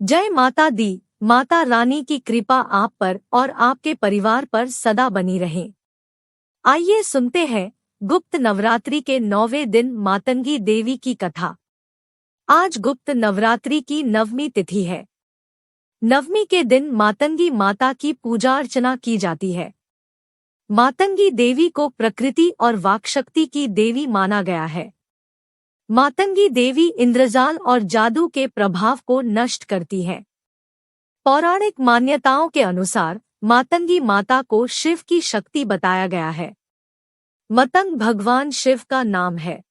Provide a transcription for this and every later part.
जय माता दी। माता रानी की कृपा आप पर और आपके परिवार पर सदा बनी रहे। आइए सुनते हैं गुप्त नवरात्रि के 9वें दिन मातंगी देवी की कथा। आज गुप्त नवरात्रि की 9वीं तिथि है। नवमी के दिन मातंगी माता की पूजा अर्चना की जाती है। मातंगी देवी को प्रकृति और वाक्शक्ति की देवी माना गया है। मातंगी देवी इंद्रजाल और जादू के प्रभाव को नष्ट करती है। पौराणिक मान्यताओं के अनुसार मातंगी माता को शिव की शक्ति बताया गया है। मतंग भगवान शिव का नाम है।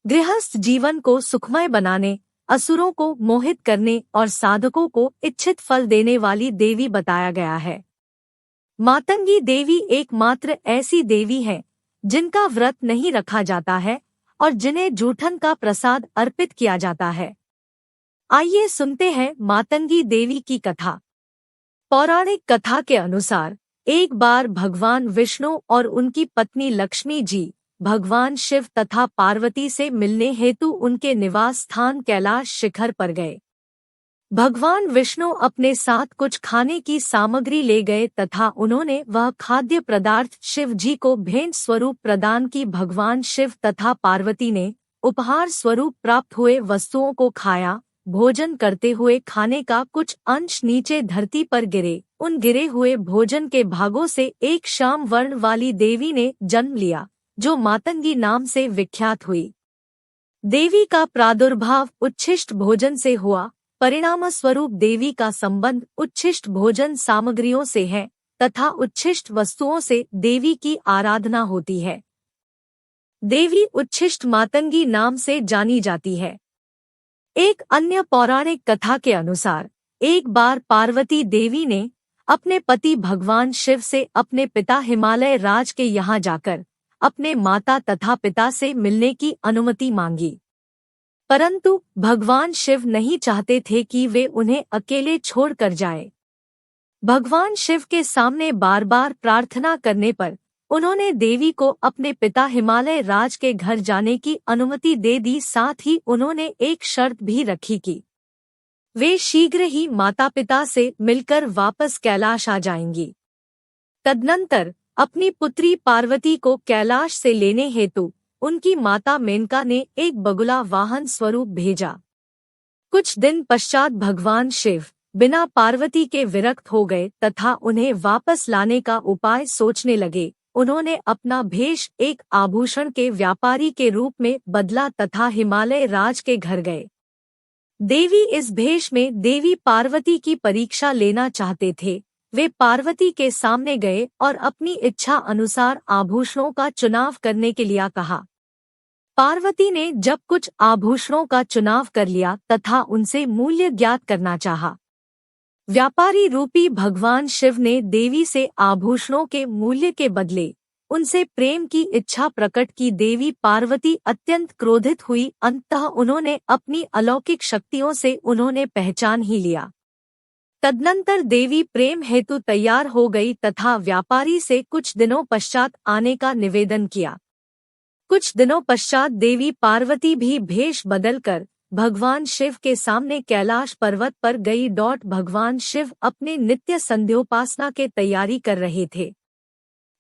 गृहस्थ जीवन को सुखमय बनाने, असुरों को मोहित करने और साधकों को इच्छित फल देने वाली देवी बताया गया है। मातंगी देवी एकमात्र ऐसी देवी है जिनका व्रत नहीं रखा जाता है और जिन्हें जूठन का प्रसाद अर्पित किया जाता है। आइए सुनते हैं मातंगी देवी की कथा। पौराणिक कथा के अनुसार एक बार भगवान विष्णु और उनकी पत्नी लक्ष्मी जी भगवान शिव तथा पार्वती से मिलने हेतु उनके निवास स्थान कैलाश शिखर पर गए। भगवान विष्णु अपने साथ कुछ खाने की सामग्री ले गए तथा उन्होंने वह खाद्य पदार्थ शिव जी को भेंट स्वरूप प्रदान की। भगवान शिव तथा पार्वती ने उपहार स्वरूप प्राप्त हुए वस्तुओं को खाया। भोजन करते हुए खाने का कुछ अंश नीचे धरती पर गिरे। उन गिरे हुए भोजन के भागों से एक श्याम वर्ण वाली देवी ने जन्म लिया, जो मातंगी नाम से विख्यात हुई। देवी का प्रादुर्भाव उच्छिष्ट भोजन से हुआ। परिणाम स्वरूप देवी का संबंध उच्छिष्ट भोजन सामग्रियों से है तथा उच्छिष्ट वस्तुओं से देवी की आराधना होती है। देवी उच्छिष्ट मातंगी नाम से जानी जाती है। एक अन्य पौराणिक कथा के अनुसार एक बार पार्वती देवी ने अपने पति भगवान शिव से अपने पिता हिमालय राज के यहाँ जाकर अपने माता तथा पिता से मिलने की अनुमति मांगी, परंतु भगवान शिव नहीं चाहते थे कि वे उन्हें अकेले छोड़कर जाए। भगवान शिव के सामने बार बार प्रार्थना करने पर उन्होंने देवी को अपने पिता हिमालय राज के घर जाने की अनुमति दे दी। साथ ही उन्होंने एक शर्त भी रखी कि वे शीघ्र ही माता पिता से मिलकर वापस कैलाश आ जाएंगी। तदनंतर अपनी पुत्री पार्वती को कैलाश से लेने हेतु उनकी माता मेनका ने एक बगुला वाहन स्वरूप भेजा। कुछ दिन पश्चात भगवान शिव बिना पार्वती के विरक्त हो गए तथा उन्हें वापस लाने का उपाय सोचने लगे। उन्होंने अपना भेष एक आभूषण के व्यापारी के रूप में बदला तथा हिमालय राज के घर गए। देवी इस भेष में देवी पार्वती की परीक्षा लेना चाहते थे। वे पार्वती के सामने गए और अपनी इच्छा अनुसार आभूषणों का चुनाव करने के लिए कहा। पार्वती ने जब कुछ आभूषणों का चुनाव कर लिया तथा उनसे मूल्य ज्ञात करना चाहा। व्यापारी रूपी भगवान शिव ने देवी से आभूषणों के मूल्य के बदले उनसे प्रेम की इच्छा प्रकट की। देवी पार्वती अत्यंत क्रोधित हुई। अंततः उन्होंने अपनी अलौकिक शक्तियों से उन्होंने पहचान ही लिया। तदनंतर देवी प्रेम हेतु तैयार हो गई तथा व्यापारी से कुछ दिनों पश्चात आने का निवेदन किया। कुछ दिनों पश्चात देवी पार्वती भी भेष बदलकर भगवान शिव के सामने कैलाश पर्वत पर गई। भगवान शिव अपने नित्य संध्योपासना के तैयारी कर रहे थे।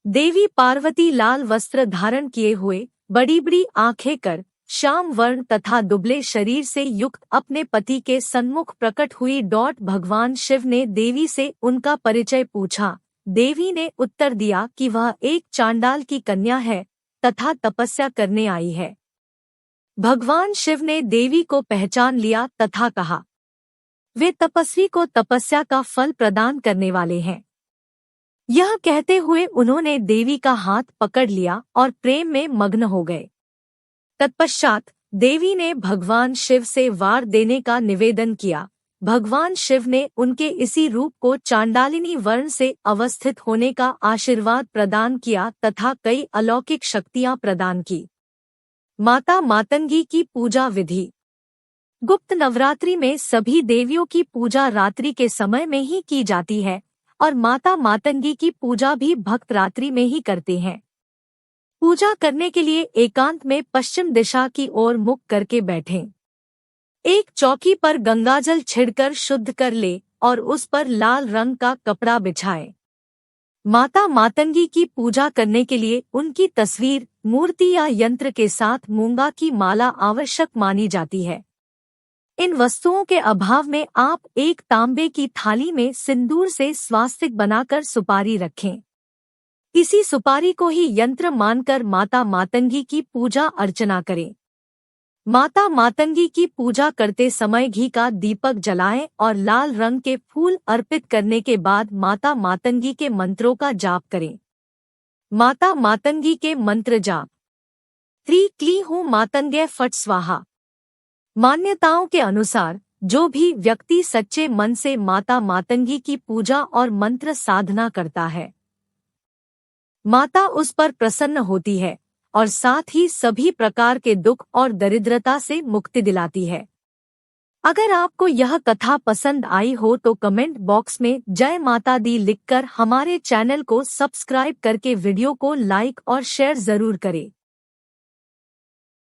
देवी पार्वती लाल वस्त्र धारण किए हुए, बड़ी बड़ी आंखें कर, श्याम वर्ण तथा दुबले शरीर से युक्त अपने पति के सन्मुख प्रकट हुई। भगवान शिव ने देवी से उनका परिचय पूछा। देवी ने उत्तर दिया कि वह एक चांडाल की कन्या है तथा तपस्या करने आई है। भगवान शिव ने देवी को पहचान लिया तथा कहा, वे तपस्वी को तपस्या का फल प्रदान करने वाले हैं। यह कहते हुए उन्होंने देवी का हाथ पकड़ लिया और प्रेम में मग्न हो गए। तत्पश्चात देवी ने भगवान शिव से वार देने का निवेदन किया। भगवान शिव ने उनके इसी रूप को चांडालिनी वर्ण से अवस्थित होने का आशीर्वाद प्रदान किया तथा कई अलौकिक शक्तियां प्रदान की। माता मातंगी की पूजा विधि। गुप्त नवरात्रि में सभी देवियों की पूजा रात्रि के समय में ही की जाती है और माता मातंगी की पूजा भी भक्त रात्रि में ही करते हैं। पूजा करने के लिए एकांत में पश्चिम दिशा की ओर मुख करके बैठें। एक चौकी पर गंगाजल छिड़कर शुद्ध कर ले और उस पर लाल रंग का कपड़ा बिछाए। माता मातंगी की पूजा करने के लिए उनकी तस्वीर, मूर्ति या यंत्र के साथ मूंगा की माला आवश्यक मानी जाती है। इन वस्तुओं के अभाव में आप एक तांबे की थाली में सिंदूर से स्वास्तिक बनाकर सुपारी रखें। इसी सुपारी को ही यंत्र मानकर माता मातंगी की पूजा अर्चना करें। माता मातंगी की पूजा करते समय घी का दीपक जलाएं और लाल रंग के फूल अर्पित करने के बाद माता मातंगी के मंत्रों का जाप करें। माता मातंगी के मंत्र जाप। त्रि क्ली हूँ मातंगे फट स्वाहा। मान्यताओं के अनुसार जो भी व्यक्ति सच्चे मन से माता मातंगी की पूजा और मंत्र साधना करता है, माता उस पर प्रसन्न होती है और साथ ही सभी प्रकार के दुख और दरिद्रता से मुक्ति दिलाती है। अगर आपको यह कथा पसंद आई हो तो कमेंट बॉक्स में जय माता दी लिखकर हमारे चैनल को सब्सक्राइब करके वीडियो को लाइक और शेयर जरूर करें।